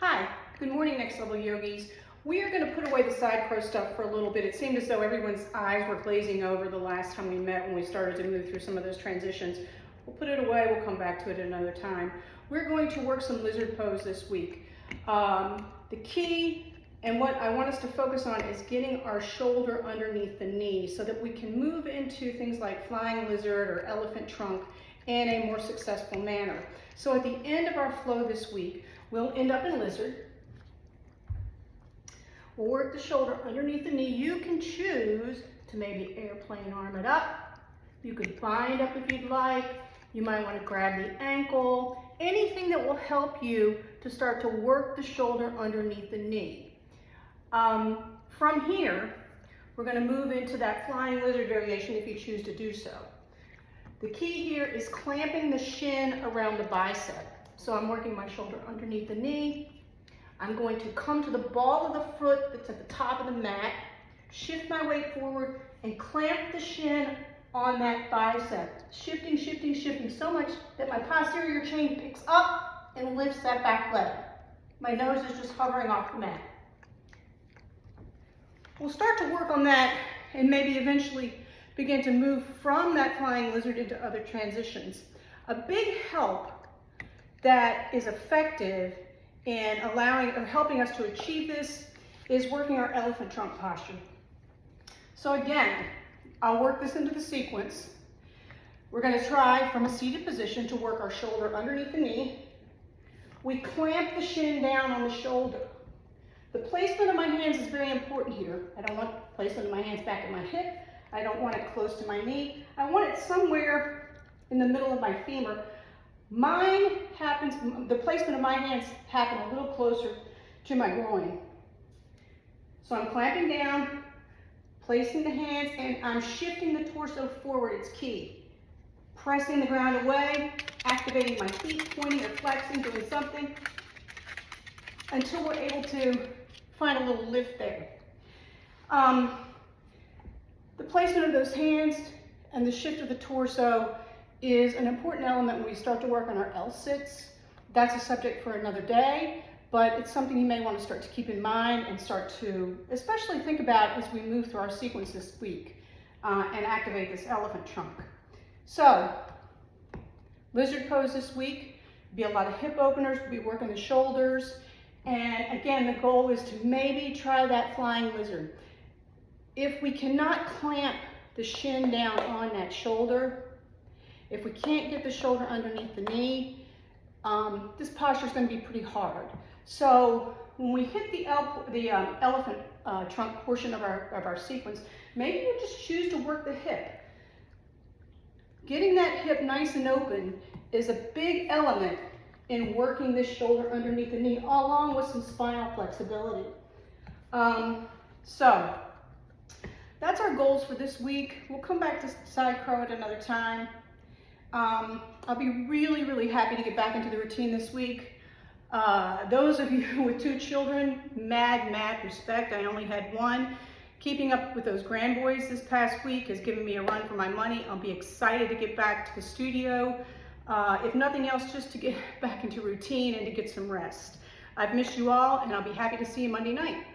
Hi, good morning Next Level Yogis. We are going to put away the side crow stuff for a little bit. It seemed as though everyone's eyes were glazing over the last time we met when we started to move through some of those transitions. We'll put it away, we'll come back to it another time. We're going to work some lizard pose this week. The key and what I want us to focus on is getting our shoulder underneath the knee so that we can move into things like flying lizard or elephant trunk in a more successful manner. So at the end of our flow this week, we'll end up in lizard. We'll work the shoulder underneath the knee. You can choose to maybe airplane arm it up. You could bind up if you'd like. You might want to grab the ankle. Anything that will help you to start to work the shoulder underneath the knee. From here, we're going to move into that flying lizard variation if you choose to do so. The key here is clamping the shin around the bicep. So I'm working my shoulder underneath the knee. I'm going to come to the ball of the foot that's at the top of the mat, shift my weight forward, and clamp the shin on that bicep. Shifting, shifting, shifting so much that my posterior chain picks up and lifts that back leg. My nose is just hovering off the mat. We'll start to work on that and maybe eventually begin to move from that flying lizard into other transitions. A big help that is effective in allowing or helping us to achieve this is working our elephant trunk posture. So again, I'll work this into the sequence. We're going to try from a seated position to work our shoulder underneath the knee. We clamp the shin down on the shoulder. The placement of my hands is very important here. I don't want placement of my hands back at my hip. I don't want it close to my knee. I want it somewhere in the middle of my femur. The placement of my hands happen a little closer to my groin. So I'm clamping down, placing the hands, and I'm shifting the torso forward. It's key. Pressing the ground away, activating my feet, pointing or flexing, doing something until we're able to find a little lift there. The placement of those hands and the shift of the torso is an important element when we start to work on our L-sits. That's a subject for another day, but it's something you may want to start to keep in mind and start to especially think about as we move through our sequence this week and activate this elephant trunk. So, lizard pose this week, be a lot of hip openers, we'll be working the shoulders, and again, the goal is to maybe try that flying lizard. If we cannot clamp the shin down on that shoulder, if we can't get the shoulder underneath the knee, this posture is going to be pretty hard. So when we hit the elephant trunk portion of our sequence, maybe we'll just choose to work the hip. Getting that hip nice and open is a big element in working this shoulder underneath the knee, along with some spinal flexibility. So that's our goals for this week. We'll come back to side crow at another time. I'll be really, really happy to get back into the routine this week. Those of you with 2 children, mad respect. I only had 1. Keeping up with those grandboys this past week has given me a run for my money. I'll be excited to get back to the studio. If nothing else, just to get back into routine and to get some rest. I've missed you all, and I'll be happy to see you Monday night.